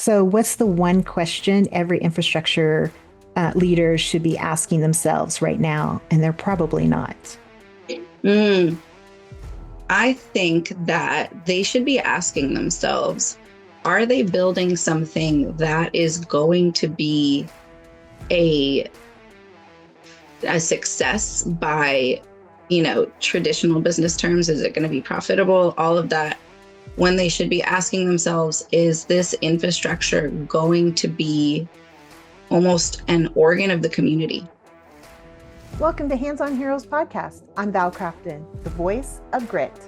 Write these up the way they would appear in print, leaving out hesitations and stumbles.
So, what's the one question every infrastructure leader should be asking themselves right now? And they're probably not. Mm, I think that they should be asking themselves, are they building something that is going to be a, a success by, traditional business terms? Is it going to be profitable? All of that. When they should be asking themselves, is this infrastructure going to be almost an organ of the community? Welcome to Hands on Heroes podcast. I'm Val Crafton, the voice of grit.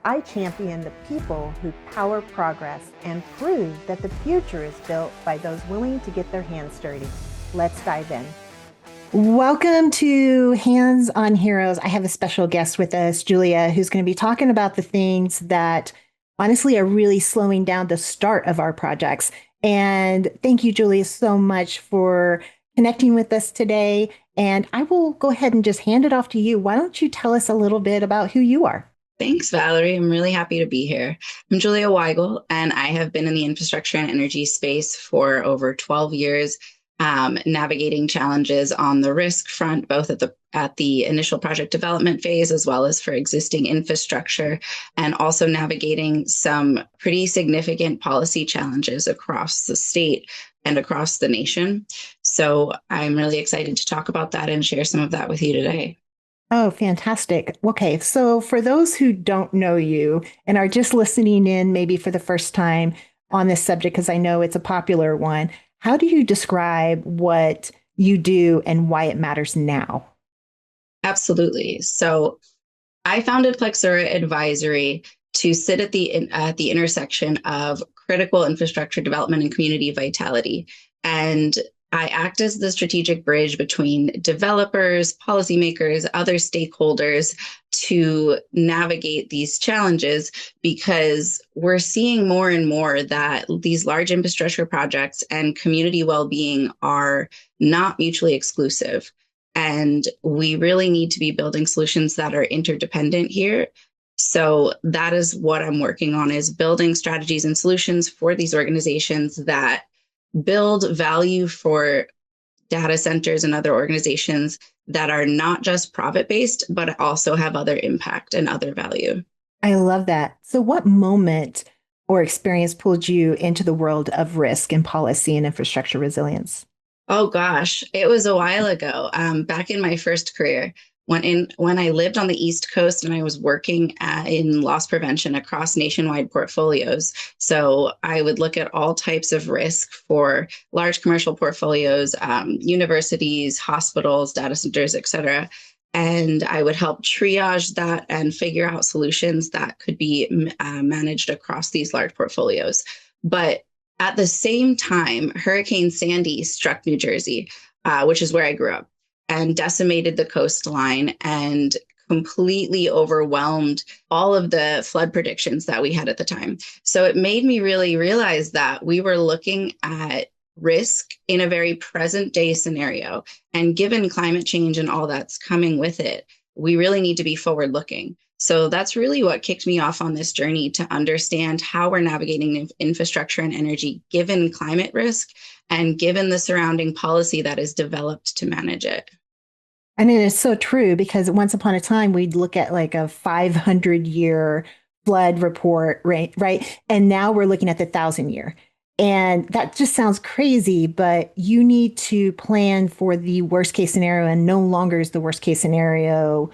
I champion the people who power progress and prove that the future is built by those willing to get their hands dirty. Let's dive in. Welcome to Hands on Heroes. I have a special guest with us, Julia, who's going to be talking about the things that honestly are really slowing down the start of our projects. And thank you, Julia, so much for connecting with us today. And I will go ahead and just hand it off to you. Why don't you tell us a little bit about who you are? Thanks, Valerie. I'm really happy to be here. I'm Julia Weigel, and I have been in the infrastructure and energy space for over 12 years, navigating challenges on the risk front, both at the initial project development phase, as well as for existing infrastructure, and also navigating some pretty significant policy challenges across the state and across the nation. So I'm really excited to talk about that and share some of that with you today. Oh, fantastic. Okay, so for those who don't know you and are just listening in maybe for the first time on this subject, because I know it's a popular one, how do you describe what you do and why it matters now? Absolutely. So I founded Plexura Advisory to sit at the intersection of critical infrastructure development and community vitality. And I act as the strategic bridge between developers, policymakers, other stakeholders to navigate these challenges, because we're seeing more and more that these large infrastructure projects and community well-being are not mutually exclusive. And we really need to be building solutions that are interdependent here. So that is what I'm working on, is building strategies and solutions for these organizations that build value for data centers and other organizations that are not just profit-based, but also have other impact and other value. I love that. So, what moment or experience pulled you into the world of risk and policy and infrastructure resilience? Oh gosh, it was a while ago. Back in my first career, when I lived on the East Coast and I was working in loss prevention across nationwide portfolios. So I would look at all types of risk for large commercial portfolios, universities, hospitals, data centers, et cetera. And I would help triage that and figure out solutions that could be managed across these large portfolios. But at the same time, Hurricane Sandy struck New Jersey, which is where I grew up, and decimated the coastline and completely overwhelmed all of the flood predictions that we had at the time. So it made me really realize that we were looking at risk in a very present day scenario. And given climate change and all that's coming with it, we really need to be forward looking. So that's really what kicked me off on this journey, to understand how we're navigating infrastructure and energy given climate risk and given the surrounding policy that is developed to manage it. I mean, it's so true, because once upon a time, we'd look at like a 500-year flood report, right? Right. And now we're looking at the 1,000-year. And that just sounds crazy, but you need to plan for the worst case scenario. And no longer is the worst case scenario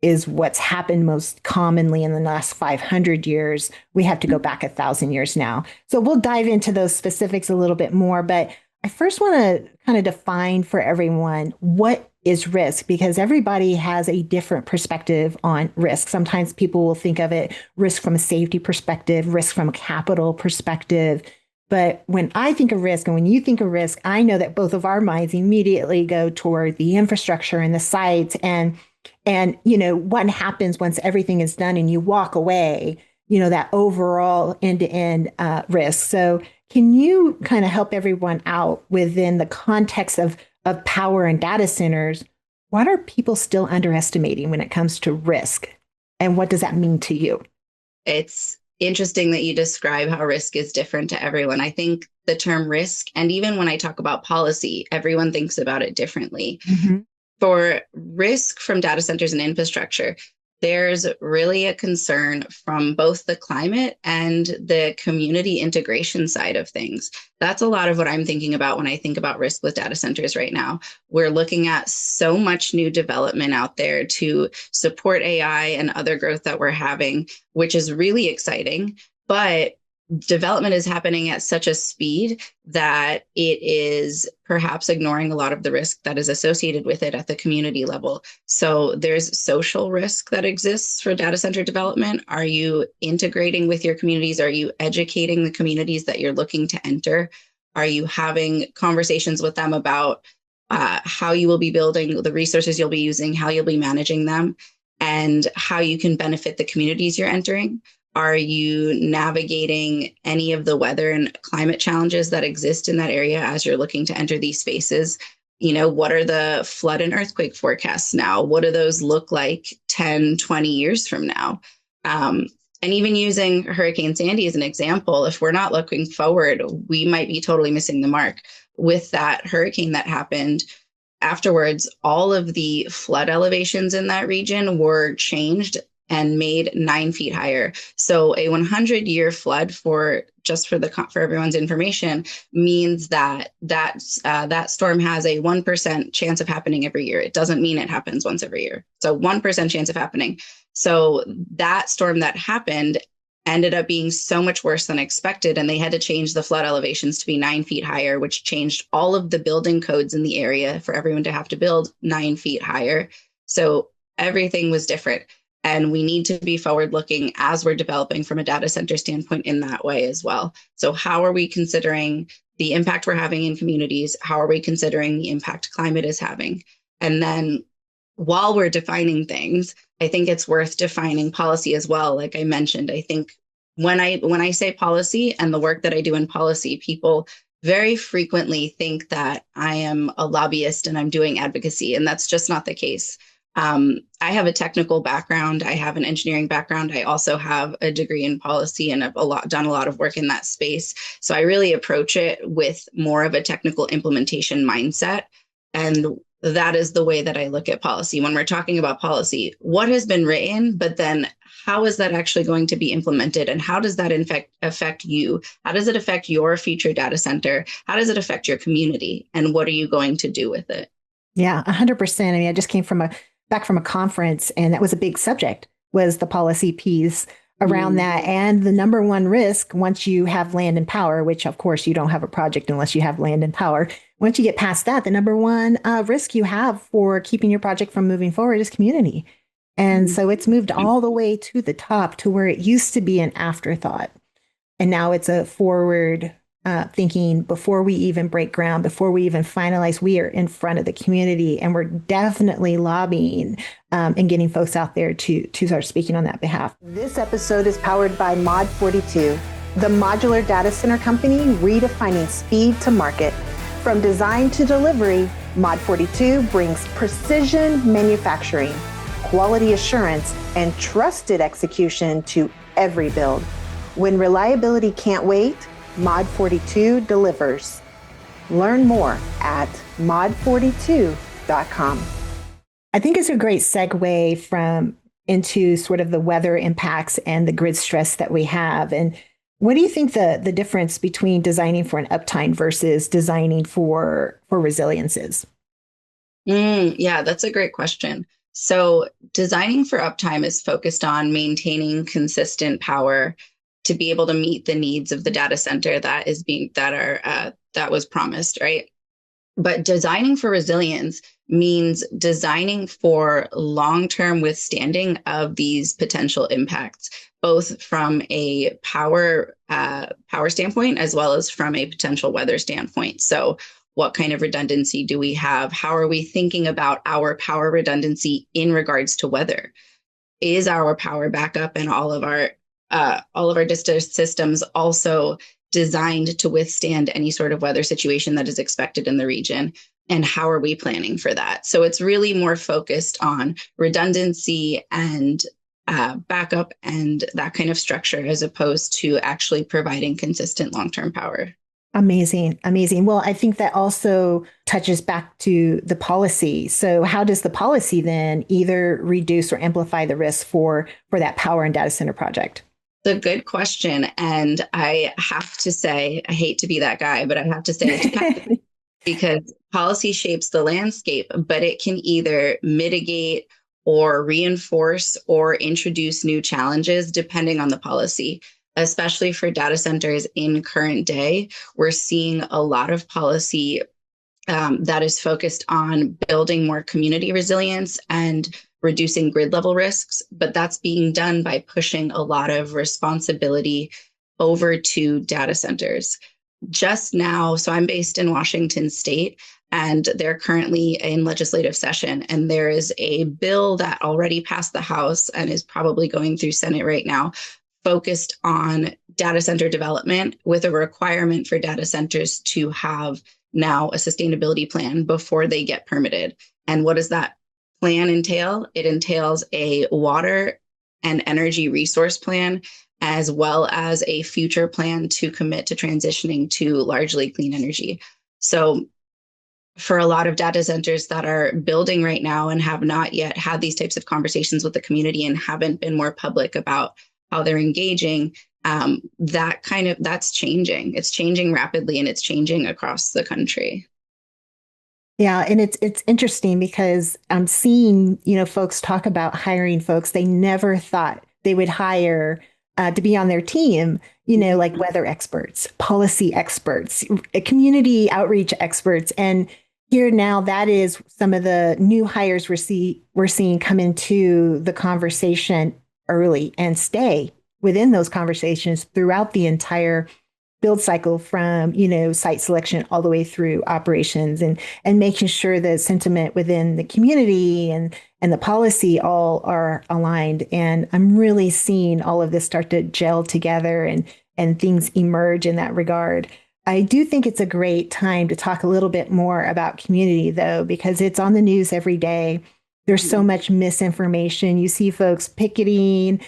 is what's happened most commonly in the last 500 years. We have to go back 1,000 years now. So we'll dive into those specifics a little bit more. But I first want to kind of define for everyone what is risk, because everybody has a different perspective on risk. Sometimes people will think of it risk from a safety perspective, risk from a capital perspective. But when I think of risk and when you think of risk, I know that both of our minds immediately go toward the infrastructure and the sites and what happens once everything is done and you walk away, that overall end-to-end risk. So can you kind of help everyone out within the context of power and data centers? What are people still underestimating when it comes to risk? And what does that mean to you? It's interesting that you describe how risk is different to everyone. I think the term risk, and even when I talk about policy, everyone thinks about it differently. Mm-hmm. For risk from data centers and infrastructure, there's really a concern from both the climate and the community integration side of things. That's a lot of what I'm thinking about when I think about risk with data centers right now. We're looking at so much new development out there to support AI and other growth that we're having, which is really exciting. But development is happening at such a speed that it is perhaps ignoring a lot of the risk that is associated with it at the community level. So there's social risk that exists for data center development. Are you integrating with your communities? Are you educating the communities that you're looking to enter? Are you having conversations with them about how you will be building, the resources you'll be using, how you'll be managing them, and how you can benefit the communities you're entering? Are you navigating any of the weather and climate challenges that exist in that area as you're looking to enter these spaces? You know, what are the flood and earthquake forecasts now? What do those look like 10, 20 years from now? And even using Hurricane Sandy as an example, if we're not looking forward, we might be totally missing the mark. With that hurricane that happened, afterwards, all of the flood elevations in that region were changed and made 9 feet higher. So a 100-year flood, for everyone's information, means that storm has a 1% chance of happening every year. It doesn't mean it happens once every year. So 1% chance of happening. So that storm that happened ended up being so much worse than expected, and they had to change the flood elevations to be 9 feet higher, which changed all of the building codes in the area for everyone to have to build 9 feet higher. So everything was different. And we need to be forward looking as we're developing from a data center standpoint in that way as well. So how are we considering the impact we're having in communities? How are we considering the impact climate is having? And then while we're defining things, I think it's worth defining policy as well. Like I mentioned, I think when I say policy and the work that I do in policy, people very frequently think that I am a lobbyist and I'm doing advocacy, and that's just not the case. I have a technical background. I have an engineering background. I also have a degree in policy and have done a lot of work in that space. So I really approach it with more of a technical implementation mindset. And that is the way that I look at policy. When we're talking about policy, what has been written, but then how is that actually going to be implemented? And how does that affect you? How does it affect your future data center? How does it affect your community? And what are you going to do with it? Yeah, 100%. I mean, I just came back from a conference, and that was a big subject, was the policy piece around that. And the number one risk, once you have land and power, which of course you don't have a project unless you have land and power. Once you get past that, the number one risk you have for keeping your project from moving forward is community. And so it's moved all the way to the top to where it used to be an afterthought. And now it's a forward thinking. Before we even break ground, before we even finalize, we are in front of the community, and we're definitely lobbying and getting folks out there to start speaking on that behalf. This episode is powered by Mod 42, the modular data center company redefining speed to market. From design to delivery, Mod 42 brings precision manufacturing, quality assurance, and trusted execution to every build. When reliability can't wait, Mod 42 delivers. Learn more at mod42.com. I think it's a great segue into sort of the weather impacts and the grid stress that we have. And what do you think the difference between designing for an uptime versus designing for resilience is? Yeah, that's a great question. So designing for uptime is focused on maintaining consistent power to be able to meet the needs of the data center that was promised, right? But designing for resilience means designing for long-term withstanding of these potential impacts, both from a power standpoint as well as from a potential weather standpoint. So what kind of redundancy do we have? How are we thinking about our power redundancy in regards to weather? Is our power backup and all of our district systems also designed to withstand any sort of weather situation that is expected in the region? And how are we planning for that? So it's really more focused on redundancy and backup and that kind of structure, as opposed to actually providing consistent long-term power. Amazing. Amazing. Well, I think that also touches back to the policy. So how does the policy then either reduce or amplify the risk for that power and data center project? It's a good question. And I have to say, I hate to be that guy, but I have to say it depends because policy shapes the landscape, but it can either mitigate or reinforce or introduce new challenges depending on the policy. Especially for data centers in current day, we're seeing a lot of policy that is focused on building more community resilience and reducing grid level risks, but that's being done by pushing a lot of responsibility over to data centers. Just now, so I'm based in Washington State, and they're currently in legislative session, and there is a bill that already passed the House and is probably going through Senate right now, focused on data center development with a requirement for data centers to have now a sustainability plan before they get permitted. And what does that plan entail? It entails a water and energy resource plan, as well as a future plan to commit to transitioning to largely clean energy. So for a lot of data centers that are building right now and have not yet had these types of conversations with the community and haven't been more public about how they're engaging, that's changing. It's changing rapidly, and it's changing across the country. Yeah, and it's interesting because I'm seeing, folks talk about hiring folks they never thought they would hire to be on their team, like weather experts, policy experts, community outreach experts. And here now, that is some of the new hires we're seeing come into the conversation early and stay within those conversations throughout the entire build cycle, from site selection all the way through operations, and making sure the sentiment within the community and the policy all are aligned. And I'm really seeing all of this start to gel together and things emerge in that regard. I do think it's a great time to talk a little bit more about community, though, because it's on the news every day. There's so much misinformation. You see folks picketing,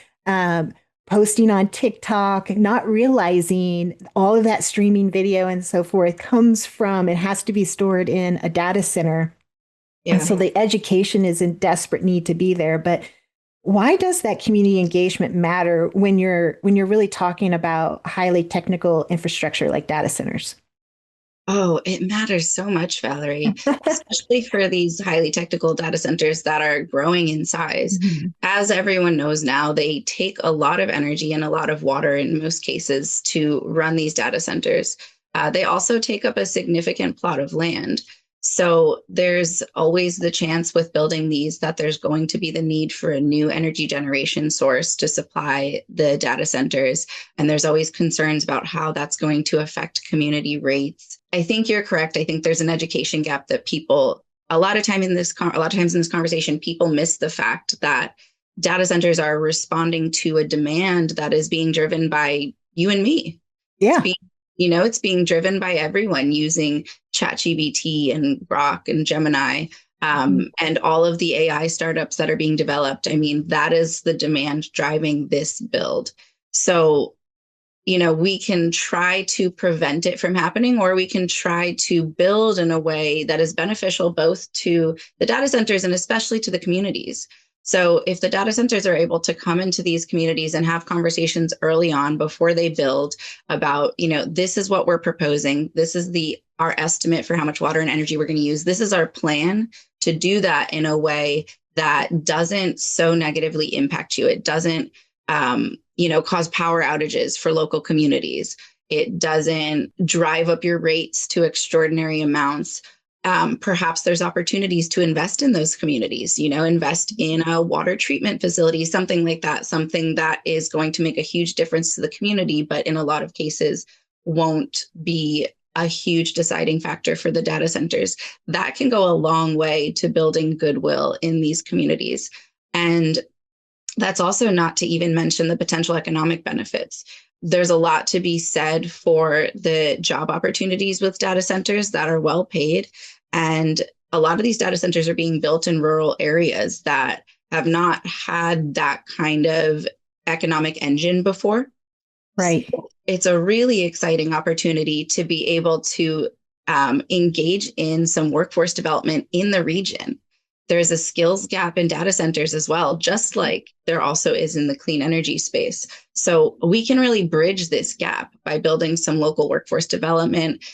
posting on TikTok, not realizing all of that streaming video and so forth comes from, it has to be stored in a data center. Yeah. And so the education is in desperate need to be there. But why does that community engagement matter when you're really talking about highly technical infrastructure like data centers? Oh, it matters so much, Valerie, especially for these highly technical data centers that are growing in size. Mm-hmm. As everyone knows now, they take a lot of energy and a lot of water in most cases to run these data centers. They also take up a significant plot of land. So there's always the chance with building these that there's going to be the need for a new energy generation source to supply the data centers. And there's always concerns about how that's going to affect community rates. I think you're correct. I think there's an education gap that people, a lot of times in this conversation, people miss the fact that data centers are responding to a demand that is being driven by you and me. Yeah. It's being driven by everyone using ChatGPT and Grok and Gemini, and all of the AI startups that are being developed. I mean, that is the demand driving this build. So, we can try to prevent it from happening, or we can try to build in a way that is beneficial both to the data centers and especially to the communities. So if the data centers are able to come into these communities and have conversations early on before they build about, this is what we're proposing. This is our estimate for how much water and energy we're going to use. This is our plan to do that in a way that doesn't so negatively impact you. It doesn't, cause power outages for local communities. It doesn't drive up your rates to extraordinary amounts. Perhaps there's opportunities to invest in those communities, invest in a water treatment facility, something like that, something that is going to make a huge difference to the community, but in a lot of cases won't be a huge deciding factor for the data centers. That can go a long way to building goodwill in these communities. And that's also not to even mention the potential economic benefits. There's a lot to be said for the job opportunities with data centers that are well paid. And a lot of these data centers are being built in rural areas that have not had that kind of economic engine before. Right. So it's a really exciting opportunity to be able to engage in some workforce development in the region. There's a skills gap in data centers as well, just like there also is in the clean energy space. So we can really bridge this gap by building some local workforce development,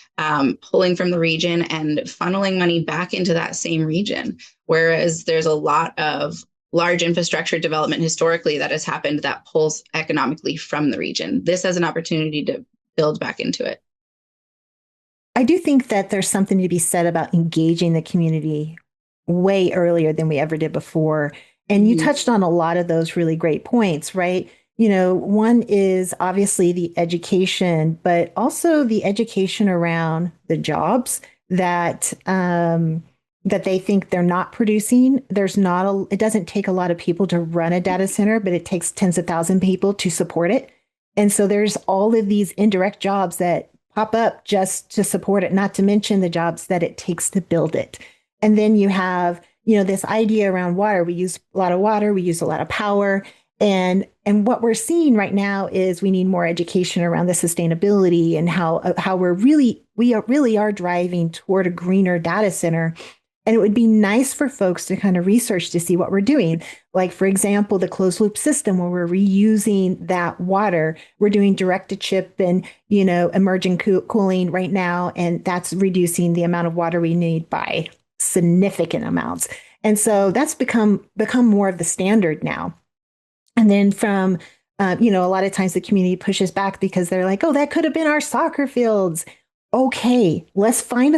pulling from the region and funneling money back into that same region. Whereas there's a lot of large infrastructure development historically that has happened that pulls economically from the region. This has an opportunity to build back into it. I do think that there's something to be said about engaging the community way earlier than we ever did before. And you touched on a lot of those really great points, right? One is obviously the education, but also the education around the jobs that that they think they're not producing. It doesn't take a lot of people to run a data center, but it takes tens of thousands of people to support it. And so there's all of these indirect jobs that pop up just to support it, not to mention the jobs that it takes to build it. And then you have, this idea around water. We use a lot of water, we use a lot of power. And what we're seeing right now is we need more education around the sustainability and how we really are driving toward a greener data center. And it would be nice for folks to kind of research to see what we're doing. Like, for example, the closed loop system where we're reusing that water. We're doing direct to chip and, emerging cooling right now. And that's reducing the amount of water we need by significant amounts. And so that's become more of the standard now. And then from, a lot of times the community pushes back because they're like, oh, that could have been our soccer fields. Okay, let's find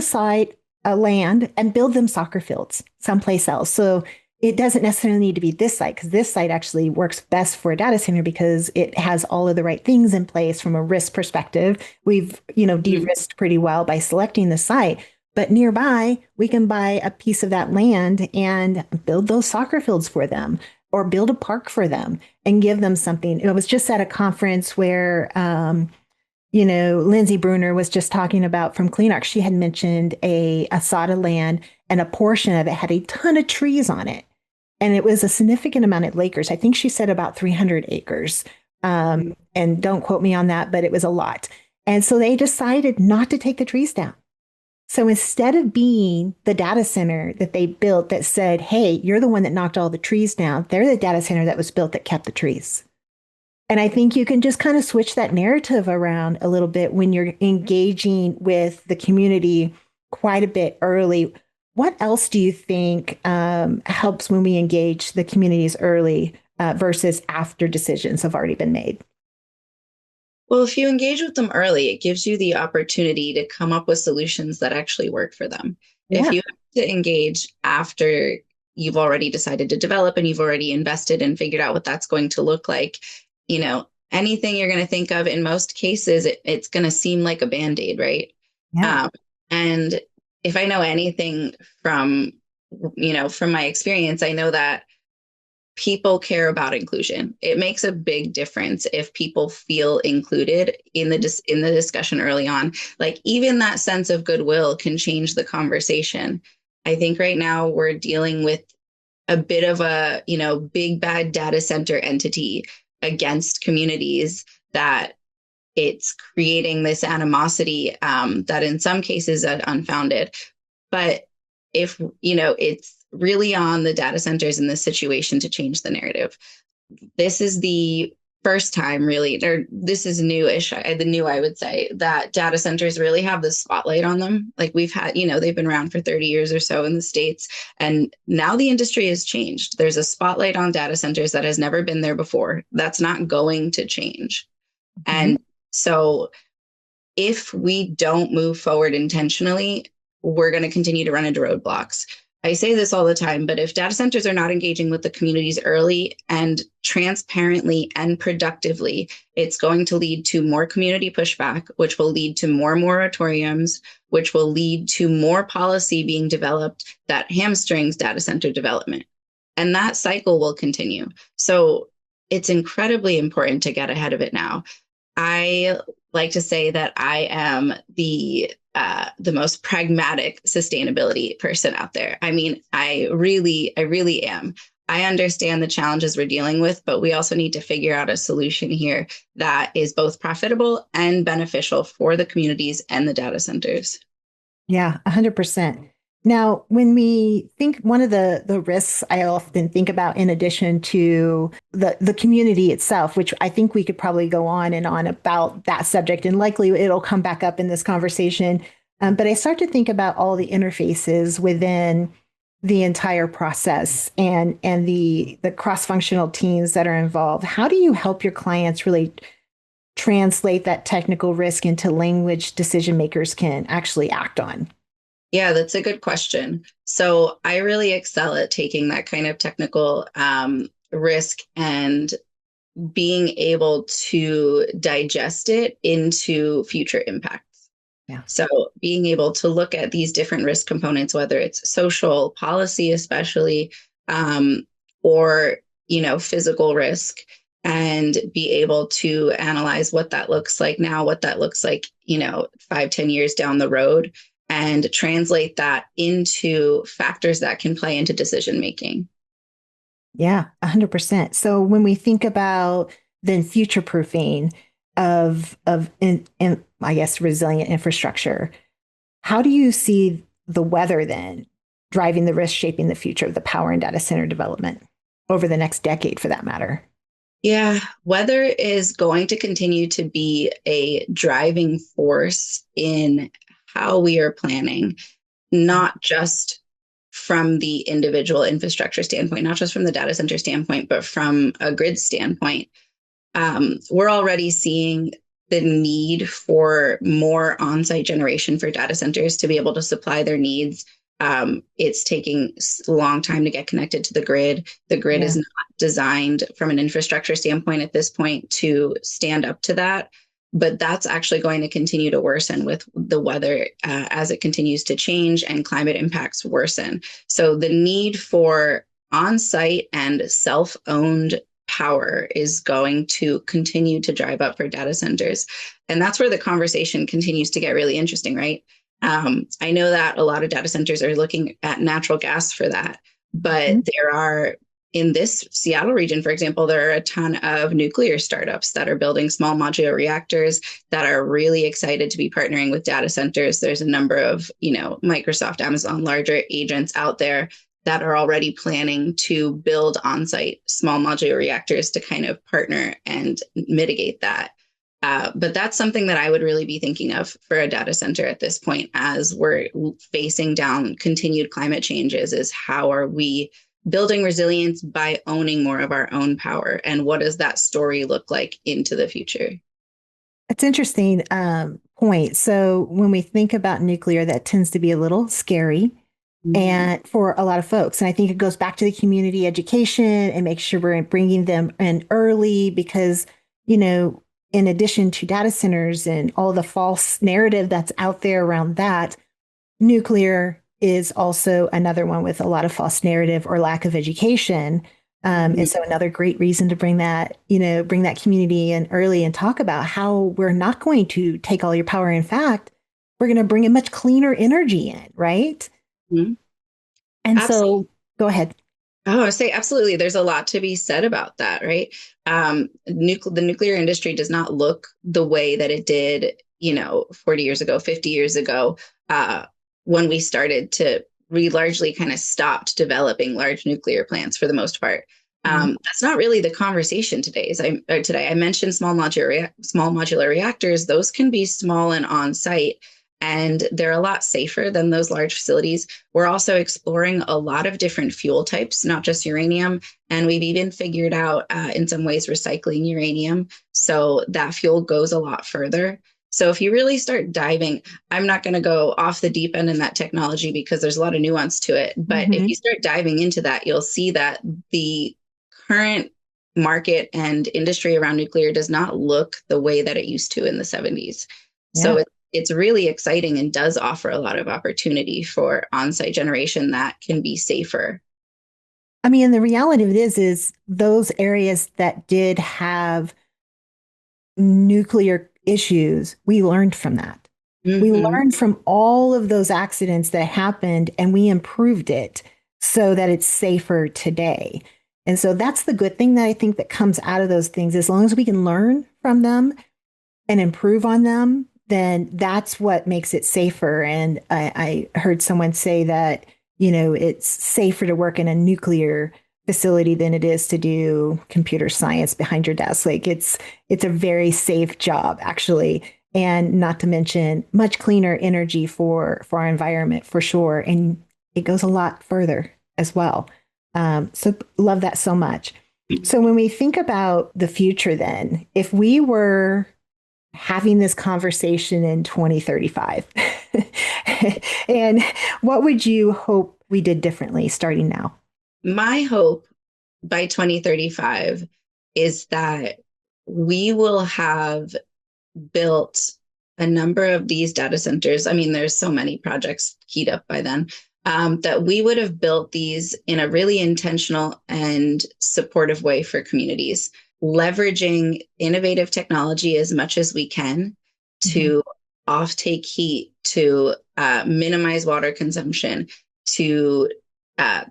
a land and build them soccer fields someplace else. So it doesn't necessarily need to be this site, because this site actually works best for a data center because it has all of the right things in place from a risk perspective. We've, de-risked pretty well by selecting the site. But nearby, we can buy a piece of that land and build those soccer fields for them or build a park for them and give them something. I was just at a conference where, Lindsay Bruner was just talking about from CleanArc. She had mentioned a SADA land, and a portion of it had a ton of trees on it. And it was a significant amount of acres. I think she said about 300 acres. And don't quote me on that, but it was a lot. And so they decided not to take the trees down. So instead of being the data center that they built that said, hey, you're the one that knocked all the trees down, they're the data center that was built that kept the trees. And I think you can just kind of switch that narrative around a little bit when you're engaging with the community quite a bit early. What else do you think helps when we engage the communities early versus after decisions have already been made? Well, if you engage with them early, it gives you the opportunity to come up with solutions that actually work for them. Yeah. If you have to engage after you've already decided to develop and you've already invested and figured out what that's going to look like, anything you're going to think of, in most cases, it's going to seem like a Band-Aid, right? Yeah. And if I know anything from my experience, I know that people care about inclusion. It makes a big difference if people feel included in the discussion early on. Like, even that sense of goodwill can change the conversation. I think right now we're dealing with a bit of a, big bad data center entity against communities that it's creating this animosity that in some cases is unfounded. But if, it's really on the data centers in this situation to change the narrative. This is the first time really, or this is newish, I would say, that data centers really have the spotlight on them. Like, we've had, they've been around for 30 years or so in the States, and now the industry has changed. There's a spotlight on data centers that has never been there before. That's not going to change. Mm-hmm. And so if we don't move forward intentionally, we're going to continue to run into roadblocks. I say this all the time, but if data centers are not engaging with the communities early and transparently and productively, it's going to lead to more community pushback, which will lead to more moratoriums, which will lead to more policy being developed that hamstrings data center development. And that cycle will continue. So it's incredibly important to get ahead of it now. I like to say that I am the most pragmatic sustainability person out there. I mean, I really am. I understand the challenges we're dealing with, but we also need to figure out a solution here that is both profitable and beneficial for the communities and the data centers. Yeah, 100%. Now, when we think one of the risks I often think about in addition to the community itself, which I think we could probably go on and on about that subject, and likely it'll come back up in this conversation. But I start to think about all the interfaces within the entire process and the cross-functional teams that are involved. How do you help your clients really translate that technical risk into language decision makers can actually act on? Yeah, that's a good question. So I really excel at taking that kind of technical risk and being able to digest it into future impacts. Yeah. So being able to look at these different risk components, whether it's social, policy, especially, or, physical risk, and be able to analyze what that looks like now, what that looks like, 5, 10 years down the road, and translate that into factors that can play into decision making. Yeah, 100%. So when we think about then future proofing of I guess resilient infrastructure, how do you see the weather then driving the risk shaping the future of the power and data center development over the next decade for that matter? Yeah, weather is going to continue to be a driving force in how we are planning, not just from the individual infrastructure standpoint, not just from the data center standpoint, but from a grid standpoint. We're already seeing the need for more on-site generation for data centers to be able to supply their needs. It's taking a long time to get connected to the grid. The grid is not designed from an infrastructure standpoint at this point to stand up to that. But that's actually going to continue to worsen with the weather as it continues to change and climate impacts worsen. So the need for on-site and self-owned power is going to continue to drive up for data centers. And that's where the conversation continues to get really interesting, right? I know that a lot of data centers are looking at natural gas for that, but there are, in this Seattle region, for example, there are a ton of nuclear startups that are building small modular reactors that are really excited to be partnering with data centers. There's a number of, Microsoft, Amazon, larger agents out there that are already planning to build on-site small modular reactors to kind of partner and mitigate that. But that's something that I would really be thinking of for a data center at this point, as we're facing down continued climate changes, is how are we building resilience by owning more of our own power? And what does that story look like into the future? It's interesting point. So when we think about nuclear, that tends to be a little scary and for a lot of folks. And I think it goes back to the community education and make sure we're bringing them in early because, in addition to data centers and all the false narrative that's out there around that, nuclear is also another one with a lot of false narrative or lack of education. And so another great reason to bring that community in early and talk about how we're not going to take all your power. In fact, we're going to bring a much cleaner energy in, right? Mm-hmm. And absolutely. So go ahead. Oh, I say absolutely. There's a lot to be said about that, right? The nuclear industry does not look the way that it did, 40 years ago, 50 years ago, when we largely kind of stopped developing large nuclear plants for the most part. That's not really the conversation today. I mentioned small modular reactors. Those can be small and on-site, and they're a lot safer than those large facilities. We're also exploring a lot of different fuel types, not just uranium. And we've even figured out, in some ways, recycling uranium. So that fuel goes a lot further. So if you really start diving, I'm not going to go off the deep end in that technology because there's a lot of nuance to it. But if you start diving into that, you'll see that the current market and industry around nuclear does not look the way that it used to in the 70s. Yeah. So it's really exciting and does offer a lot of opportunity for on-site generation that can be safer. I mean, the reality of it is those areas that did have nuclear issues, we learned from that. We learned from all of those accidents that happened and we improved it so that it's safer today. And so that's the good thing that I think that comes out of those things. As long as we can learn from them and improve on them, then that's what makes it safer. And I heard someone say that, it's safer to work in a nuclear facility than it is to do computer science behind your desk. Like it's a very safe job, actually. And not to mention much cleaner energy for our environment for sure. And it goes a lot further as well. So love that so much. So when we think about the future, then, if we were having this conversation in 2035, and what would you hope we did differently starting now? My hope by 2035 is that we will have built a number of these data centers. I mean, there's so many projects keyed up by then, that we would have built these in a really intentional and supportive way for communities, leveraging innovative technology as much as we can to offtake heat, to minimize water consumption, to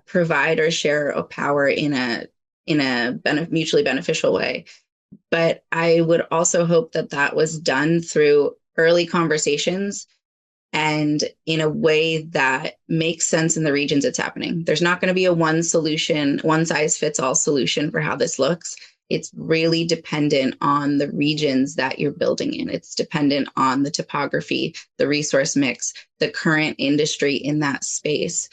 provide or share a power in a mutually beneficial way. But I would also hope that that was done through early conversations and in a way that makes sense in the regions it's happening. There's not going to be a one size fits all solution for how this looks. It's really dependent on the regions that you're building in. It's dependent on the topography, the resource mix, the current industry in that space.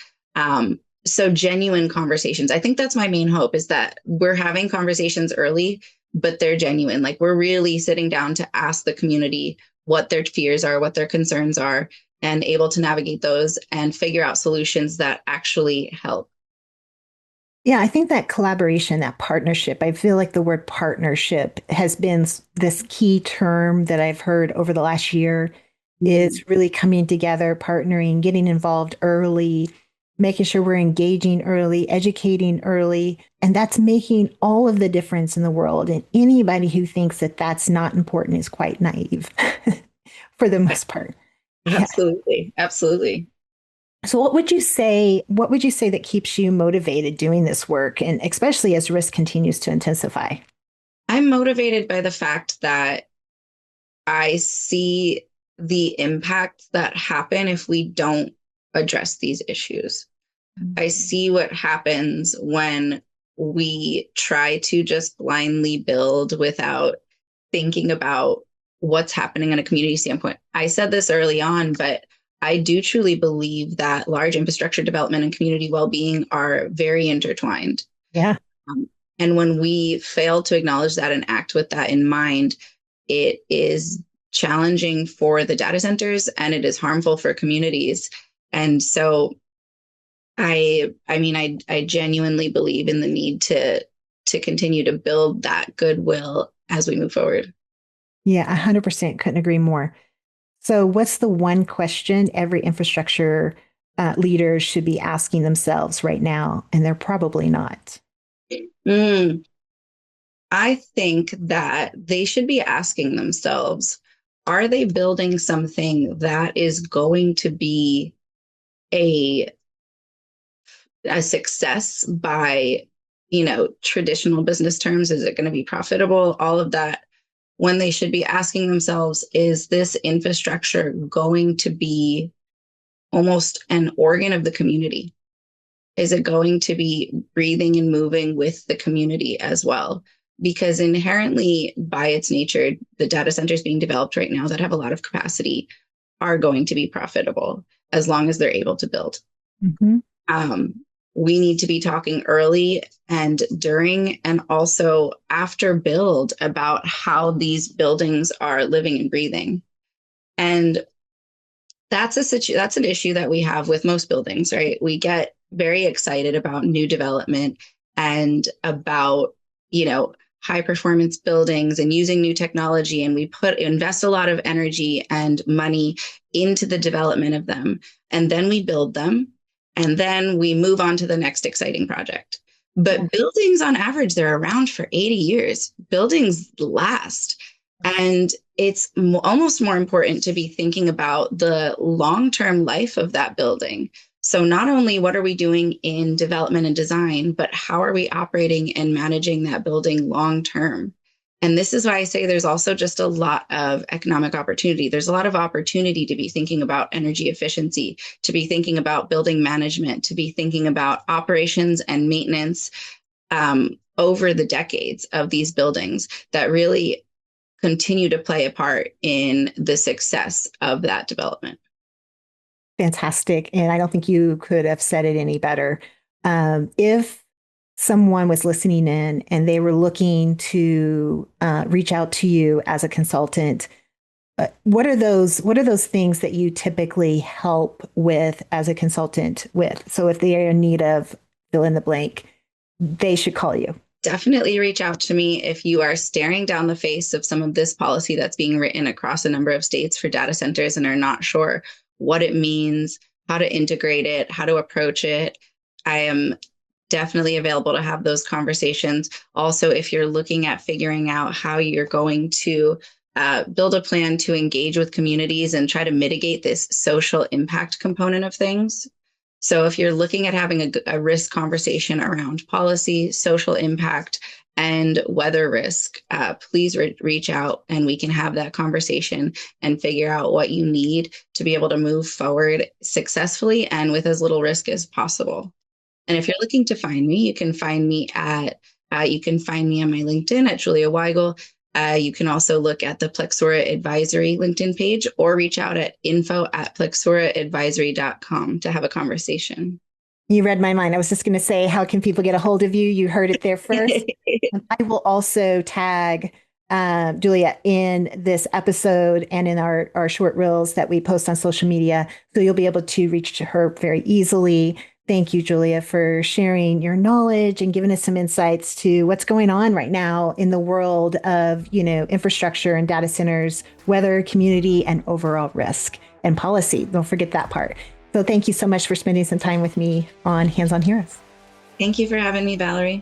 So genuine conversations. I think that's my main hope, is that we're having conversations early, but they're genuine. Like, we're really sitting down to ask the community what their fears are, what their concerns are, and able to navigate those and figure out solutions that actually help. Yeah, I think that collaboration, that partnership, I feel like the word partnership has been this key term that I've heard over the last year, is really coming together, partnering, getting involved early, making sure we're engaging early, educating early. And that's making all of the difference in the world. And anybody who thinks that that's not important is quite naive for the most part. Absolutely. Yeah. Absolutely. So what would you say that keeps you motivated doing this work, and especially as risk continues to intensify? I'm motivated by the fact that I see the impacts that happen if we don't address these issues. I see what happens when we try to just blindly build without thinking about what's happening in a community standpoint. I said this early on, but I do truly believe that large infrastructure development and community well-being are very intertwined. Yeah. And when we fail to acknowledge that and act with that in mind, it is challenging for the data centers and it is harmful for communities. And so I genuinely believe in the need to continue to build that goodwill as we move forward. Yeah, 100% couldn't agree more. So what's the one question every infrastructure leader should be asking themselves right now? And they're probably not. I think that they should be asking themselves, are they building something that is going to be a success by, traditional business terms? Is it going to be profitable? All of that. When they should be asking themselves, is this infrastructure going to be almost an organ of the community? Is it going to be breathing and moving with the community as well? Because inherently, by its nature, the data centers being developed right now that have a lot of capacity are going to be profitable as long as they're able to build. We need to be talking early and during and also after build about how these buildings are living and breathing. And that's an issue that we have with most buildings, right? We get very excited about new development and about, high performance buildings and using new technology. And we invest a lot of energy and money into the development of them. And then we build them. And then we move on to the next exciting project. But buildings, on average, they're around for 80 years. Buildings last. And it's almost more important to be thinking about the long-term life of that building. So not only what are we doing in development and design, but how are we operating and managing that building long term? And this is why I say there's also just a lot of economic opportunity. There's a lot of opportunity to be thinking about energy efficiency, to be thinking about building management, to be thinking about operations and maintenance over the decades of these buildings that really continue to play a part in the success of that development. Fantastic. And I don't think you could have said it any better. If someone was listening in and they were looking to reach out to you as a consultant, what are those things that you typically help with as a consultant with? So if they are in need of fill in the blank, they should call you. Definitely reach out to me if you are staring down the face of some of this policy that's being written across a number of states for data centers and are not sure what it means, how to integrate it, how to approach it. I am definitely available to have those conversations. Also, if you're looking at figuring out how you're going to build a plan to engage with communities and try to mitigate this social impact component of things. So if you're looking at having a risk conversation around policy, social impact, and weather risk, please reach out and we can have that conversation and figure out what you need to be able to move forward successfully and with as little risk as possible. And if you're looking to find me, you can find me on my LinkedIn at Julia Weigel. You can also look at the Plexura Advisory LinkedIn page or reach out at info@plexuraadvisory.com to have a conversation. You read my mind. I was just going to say, how can people get a hold of you? You heard it there first. And I will also tag Julia in this episode and in our short reels that we post on social media. So you'll be able to reach her very easily. Thank you, Julia, for sharing your knowledge and giving us some insights to what's going on right now in the world of, infrastructure and data centers, weather, community, and overall risk and policy. Don't forget that part. So thank you so much for spending some time with me on Hands on Heroes. Thank you for having me, Valerie.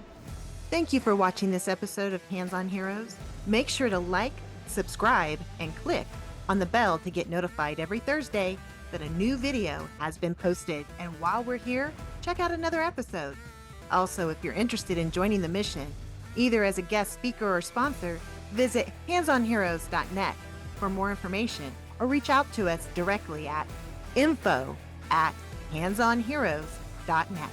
Thank you for watching this episode of Hands on Heroes. Make sure to like, subscribe, and click on the bell to get notified every Thursday that a new video has been posted. And while we're here, check out another episode. Also, if you're interested in joining the mission, either as a guest speaker or sponsor, visit handsonheroes.net for more information or reach out to us directly at info@handsonheroes.net.